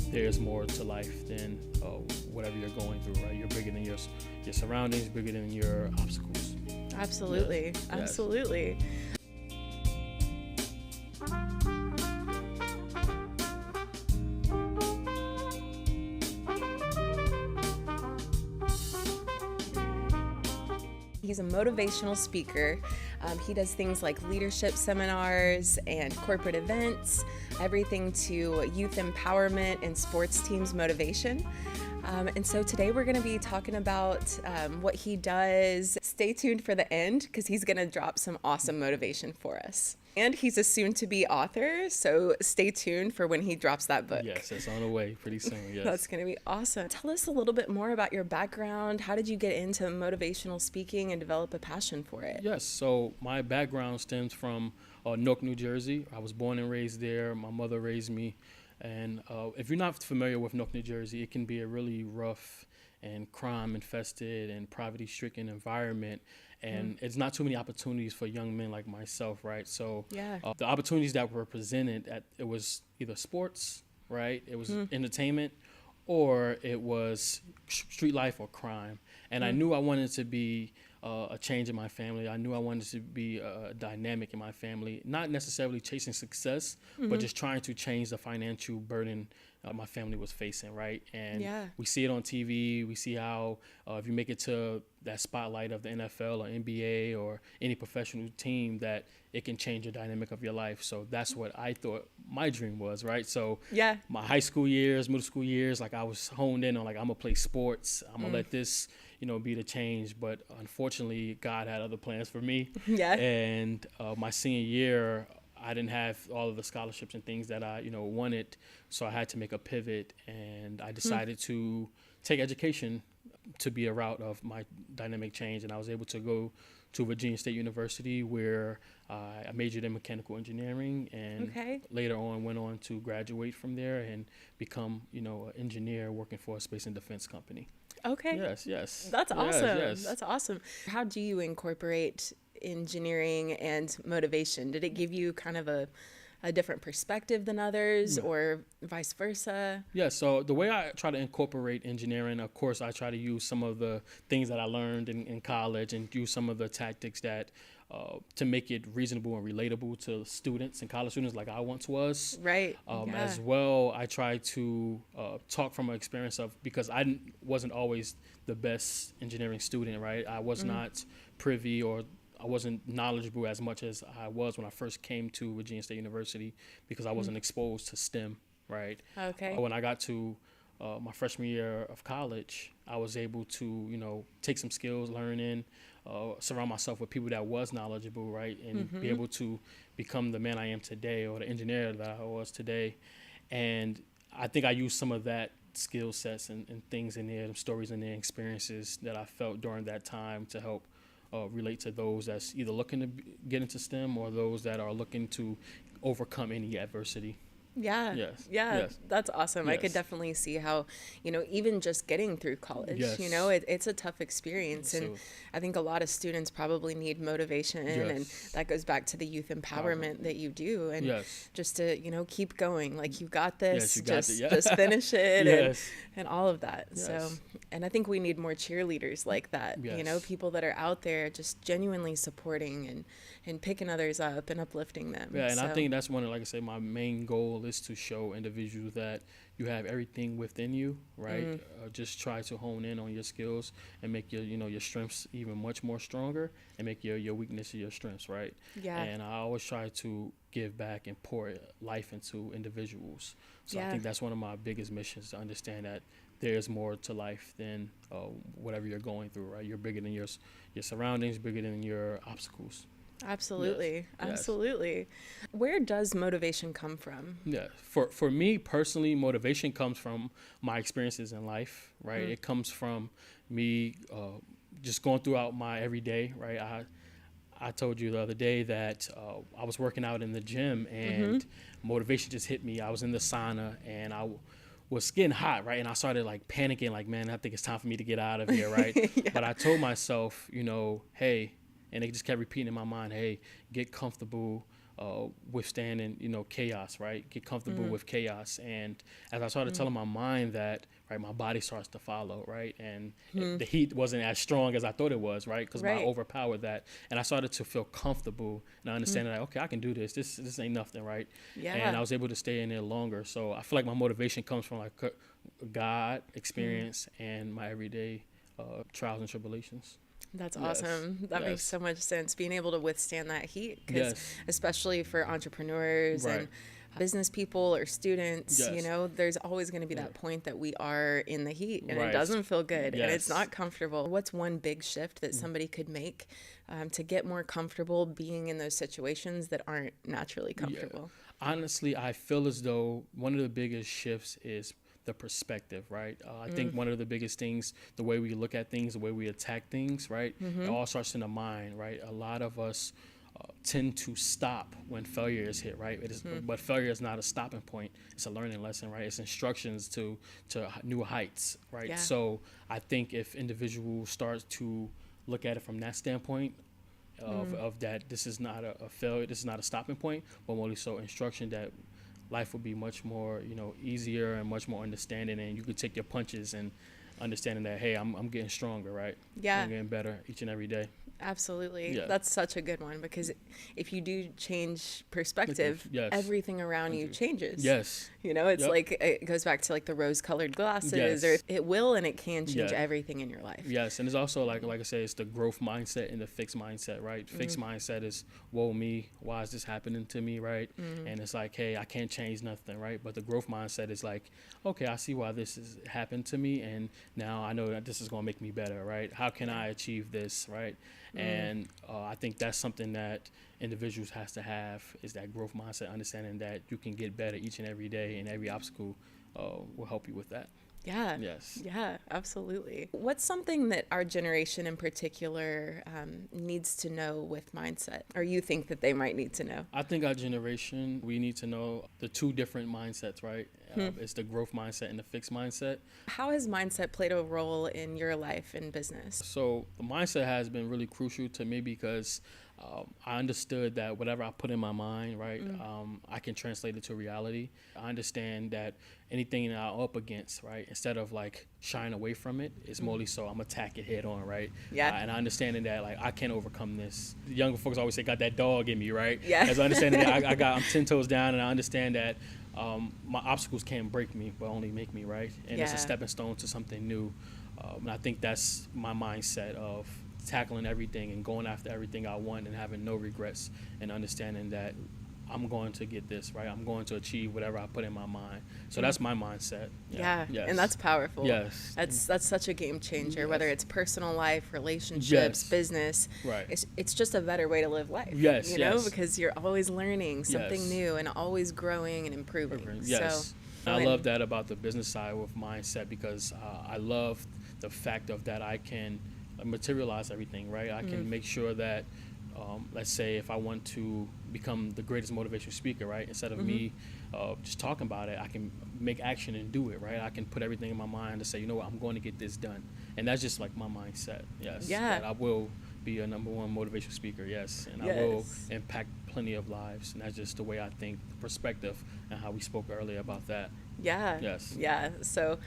there's more to life than whatever you're going through, right? You're bigger than your surroundings, bigger than your obstacles. Absolutely. Yes. Absolutely. He's a motivational speaker. He does things like leadership seminars and corporate events, everything to youth empowerment and sports teams motivation. And so today we're going to be talking about what he does. Stay tuned for the end because he's going to drop some awesome motivation for us. And he's a soon-to-be author, so stay tuned for when he drops that book. Yes, it's on the way pretty soon, yes. That's going to be awesome. Tell us a little bit more about your background. How did you get into motivational speaking and develop a passion for it? Yes, so my background stems from Newark, New Jersey. I was born and raised there. My mother raised me. And if you're not familiar with Newark, New Jersey, it can be a really rough and crime-infested and poverty-stricken environment. And it's not too many opportunities for young men like myself, right? So the opportunities that were presented, it was either sports, right? It was entertainment, or it was street life or crime. And I knew I wanted to be a change in my family. I knew I wanted to be a dynamic in my family, not necessarily chasing success, but just trying to change the financial burden my family was facing, right? And we see it on TV. We see how if you make it to that spotlight of the NFL or NBA or any professional team, that it can change the dynamic of your life. So that's what I thought my dream was, right? So my high school years, middle school years, like I was honed in on like, I'm gonna play sports. I'm gonna let this, be the change. But unfortunately, God had other plans for me. And my senior year, I didn't have all of the scholarships and things that I, wanted. So I had to make a pivot, and I decided to take education to be a route of my dynamic change. And I was able to go to Virginia State University, where I majored in mechanical engineering, and later on went on to graduate from there and become, an engineer working for a space and defense company. Okay. Yes. That's awesome. Yes. That's awesome. How do you incorporate engineering and motivation? Did it give you kind of a different perspective than others, or vice versa? Yeah, so the way I try to incorporate engineering, of course, I try to use some of the things that I learned in college and use some of the tactics that to make it reasonable and relatable to students and college students like I once was. Right. As well, I try to talk from an experience of, because I wasn't always the best engineering student, right? I was not privy, or I wasn't knowledgeable as much as I was when I first came to Virginia State University, because I wasn't exposed to STEM, right? Okay. When I got to my freshman year of college, I was able to, take some skills, learning, surround myself with people that was knowledgeable, right? And be able to become the man I am today, or the engineer that I was today. And I think I used some of that skill sets and things in there, stories in there, experiences that I felt during that time to help relate to those that's either looking to get into STEM or those that are looking to overcome any adversity. Yes. That's awesome. I could definitely see how, even just getting through college, it's a tough experience. And I think a lot of students probably need motivation, and that goes back to the youth empowerment that you do, and just to, keep going, like, you got this, just finish it, and all of that. So, and I think we need more cheerleaders like that, people that are out there just genuinely supporting and picking others up and uplifting them. And I think that's one of, like I say, my main goal is to show individuals that you have everything within you, right? Just try to hone in on your skills and make your strengths even much more stronger, and make your weaknesses your strengths, right? And I always try to give back and pour life into individuals. So I think that's one of my biggest missions, to understand that there's more to life than whatever you're going through, right? You're bigger than your surroundings, bigger than your obstacles. Absolutely. Where does motivation come from? For me personally, motivation comes from my experiences in life, right? It comes from me just going throughout my everyday, right? I told you the other day that I was working out in the gym, and motivation just hit me. I was in the sauna, and I was getting hot, right? And I started like panicking, like, man, I think it's time for me to get out of here, right? But I told myself, hey, and it just kept repeating in my mind, hey, get comfortable, withstanding, chaos, right? Get comfortable with chaos. And as I started telling my mind that, right, my body starts to follow, right? And the heat wasn't as strong as I thought it was, right? Because I overpowered that. And I started to feel comfortable and I understand that, okay, I can do this. This ain't nothing, right? Yeah. And I was able to stay in there longer. So I feel like my motivation comes from like God experience and my everyday trials and tribulations. That's awesome. That makes so much sense. Being able to withstand that heat, because especially for entrepreneurs and business people or students, there's always going to be that point that we are in the heat and it doesn't feel good and it's not comfortable. What's one big shift that somebody could make to get more comfortable being in those situations that aren't naturally comfortable? Yeah. Honestly, I feel as though one of the biggest shifts is the perspective, right? I think one of the biggest things, the way we look at things, the way we attack things, right? It all starts in the mind, right? A lot of us tend to stop when failure is hit, right? But failure is not a stopping point. It's a learning lesson, right? It's instructions to new heights, right? Yeah. So I think if individuals start to look at it from that standpoint, of that this is not a failure, this is not a stopping point, but only so instruction that life will be much more, easier and much more understanding, and you could take your punches and understanding that, hey, I'm getting stronger, right? Yeah. I'm getting better each and every day. Absolutely. Yeah. That's such a good one, because if you do change perspective, everything around you changes. Yes. It's like, it goes back to like the rose-colored glasses, or it will and it can change everything in your life. Yes. And it's also like I say, it's the growth mindset and the fixed mindset, right? Fixed mindset is, whoa, me, why is this happening to me, right? And it's like, hey, I can't change nothing, right? But the growth mindset is like, okay, I see why this has happened to me, and now I know that this is going to make me better, right? How can I achieve this, right? And I think that's something that individuals has to have, is that growth mindset, understanding that you can get better each and every day, and every obstacle will help you with that. Yeah. Yes. Yeah, absolutely. What's something that our generation in particular needs to know with mindset, or you think that they might need to know? I think our generation, we need to know the two different mindsets, right? It's the growth mindset and the fixed mindset. How has mindset played a role in your life and business? So the mindset has been really crucial to me, because I understood that whatever I put in my mind, right, I can translate it to reality. I understand that anything that I'm up against, right, instead of like shying away from it, it's more so I'm attack it head on, right? Yeah. And I understanding that like I can overcome this. The younger folks always say, got that dog in me, right? Yeah. As I understand that I'm 10 toes down, and I understand that my obstacles can't break me, but only make me, right? And it's a stepping stone to something new. And I think that's my mindset of tackling everything and going after everything I want and having no regrets, and understanding that I'm going to get this, right? I'm going to achieve whatever I put in my mind. So that's my mindset. Yeah. Yes. And that's powerful. Yes. That's such a game changer, whether it's personal life, relationships, business. Right. It's just a better way to live life. Yes. Because you're always learning something new and always growing and improving. Yes. So, I love that about the business side with mindset, because I love the fact of that I can materialize everything, right? I can make sure that, let's say if I want to become the greatest motivational speaker, right? Instead of me just talking about it, I can make action and do it, right? I can put everything in my mind to say, you know what, I'm going to get this done. And that's just like my mindset, that I will be a #1 motivational speaker, and I will impact plenty of lives. And that's just the way I think, the perspective, and how we spoke earlier about that. Yeah. So,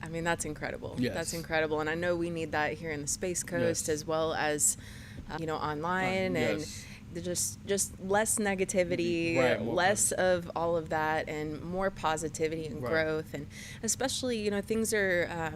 I mean, that's incredible. That's incredible. And I know we need that here in the Space Coast, as well as, online, and just less negativity, less of all of that, and more positivity and growth. And especially, things are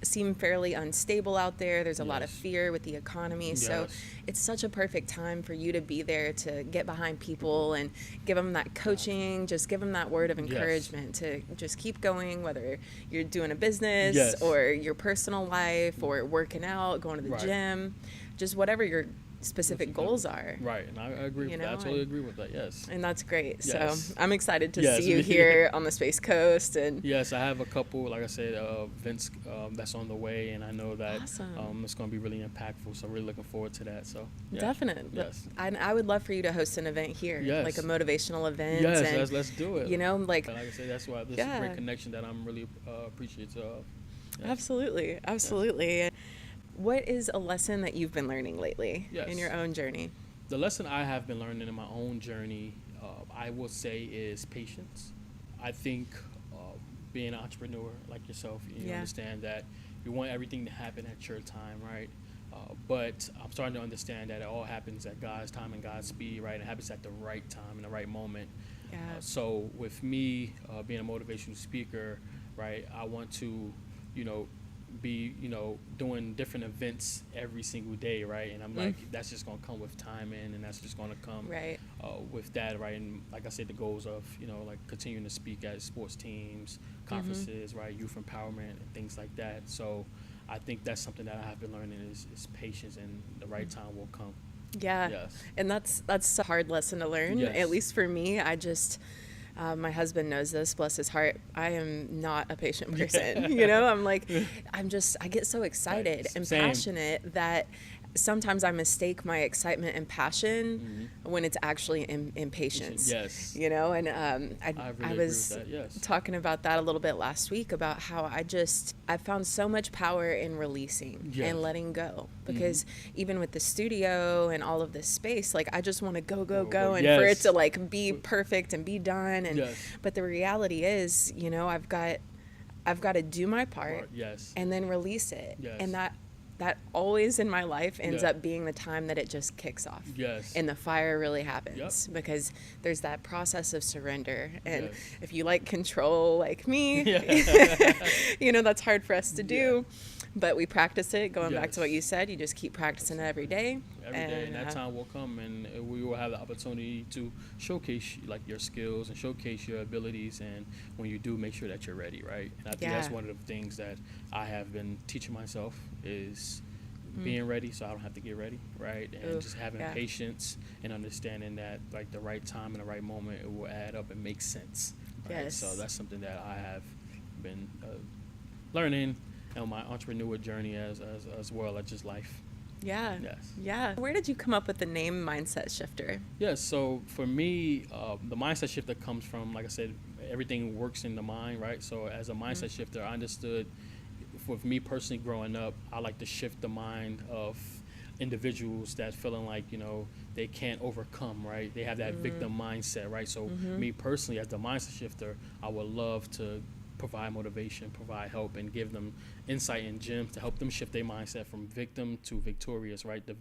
seem fairly unstable out there. There's a lot of fear with the economy. So it's such a perfect time for you to be there to get behind people and give them that coaching, just give them that word of encouragement to just keep going, whether you're doing a business or your personal life or working out, going to the gym, just whatever your specific goals are. Right, and I agree with that. I totally agree with that, And that's great. So I'm excited to see you here on the Space Coast. And I have a couple, like I said, events that's on the way, and I know that it's going to be really impactful, so really looking forward to that. So definitely. I would love for you to host an event here, like a motivational event. And, let's do it. Like I say, that's why this is a great connection that I'm really appreciative of. Absolutely. What is a lesson that you've been learning lately in your own journey? The lesson I have been learning in my own journey I will say is patience. I think being an entrepreneur like yourself, you understand that you want everything to happen at your time, right? But I'm starting to understand that it all happens at God's time and God's speed, right? It happens at the right time and the right moment. Yeah. So with me being a motivational speaker, right, I want to, be, doing different events every single day, right? And I'm like, that's just going to come with time and that's just going to come with that, right? And like I said, the goals of, like continuing to speak at sports teams, conferences, right? Youth empowerment and things like that. So I think that's something that I have been learning is patience, and the right time will come. Yeah. Yes. And that's a hard lesson to learn. Yes. At least for me, I just, my husband knows this, bless his heart. I am not a patient person. I'm like, I get so excited and passionate that sometimes I mistake my excitement and passion when it's actually impatience. Yes. And I I was talking about that a little bit last week, about how I found so much power in releasing and letting go, because even with the studio and all of this space, like I just want to go and for it to like be perfect and be done. And but the reality is, I've got to do my part and then release it. And that always in my life ends up being the time that it just kicks off. And the fire really happens because there's that process of surrender. And if you like control like me, that's hard for us to do. But we practice it. Going back to what you said, you just keep practicing it every day. And that time will come, and we will have the opportunity to showcase like your skills and showcase your abilities. And when you do, make sure that you're ready, right? And I think that's one of the things that I have been teaching myself is being ready, so I don't have to get ready, right? And just having patience and understanding that like the right time and the right moment, it will add up and make sense. Right? So that's something that I have been learning on my entrepreneur journey as well as just life. Yeah. Where did you come up with the name Mindset Shifter? So for me, the mindset shifter comes from, like I said, everything works in the mind, right? So as a mindset shifter, I understood, with me personally growing up, I like to shift the mind of individuals that feeling like, they can't overcome, right? They have that victim mindset, right? So me personally, as the mindset shifter, I would love to provide motivation, provide help, and give them insight and gems to help them shift their mindset from victim to victorious, right? The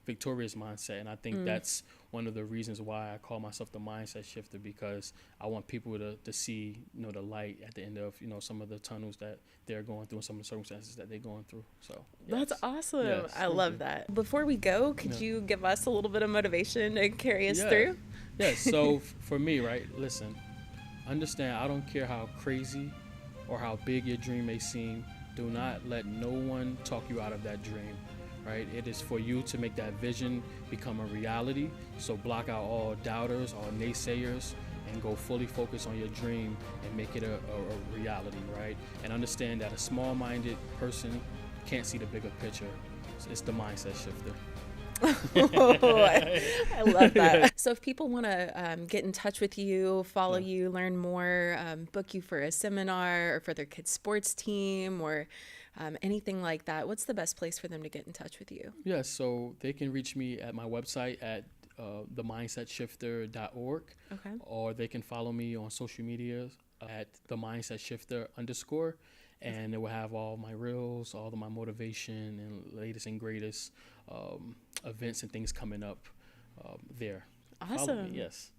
victorious mindset. And I think that's one of the reasons why I call myself the mindset shifter, because I want people to see, the light at the end of, some of the tunnels that they're going through and some of the circumstances that they're going through. So that's awesome. I love that. Before we go, could you give us a little bit of motivation to carry us through? So for me, right, listen, understand, I don't care how crazy or how big your dream may seem, do not let no one talk you out of that dream, right? It is for you to make that vision become a reality. So block out all doubters, all naysayers, and go fully focus on your dream and make it a reality, right? And understand that a small-minded person can't see the bigger picture. It's the mindset shifter. I love that. So if people want to get in touch with you, follow you, learn more, book you for a seminar or for their kids' sports team or anything like that, what's the best place for them to get in touch with you? So they can reach me at my website at themindsetshifter.org. Or they can follow me on social media at themindsetshifter_. And it will have all my reels, all of my motivation and latest and greatest events and things coming up there. Awesome. Yes.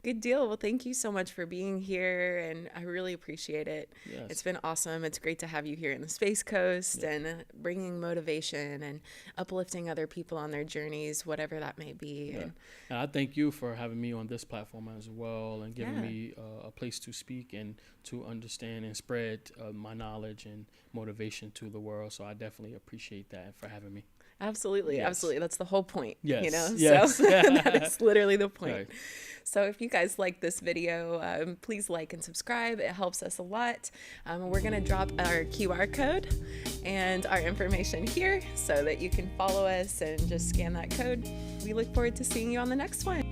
Good deal. Well, thank you so much for being here, and I really appreciate it. Yes. It's been awesome. It's great to have you here in the Space Coast and bringing motivation and uplifting other people on their journeys, whatever that may be. And I thank you for having me on this platform as well and giving me a place to speak and to understand and spread my knowledge and motivation to the world. So I definitely appreciate that for having me. Absolutely. That's the whole point. Yes. So that is literally the point. Right. So if you guys like this video, please like and subscribe. It helps us a lot. We're going to drop our QR code and our information here so that you can follow us and just scan that code. We look forward to seeing you on the next one.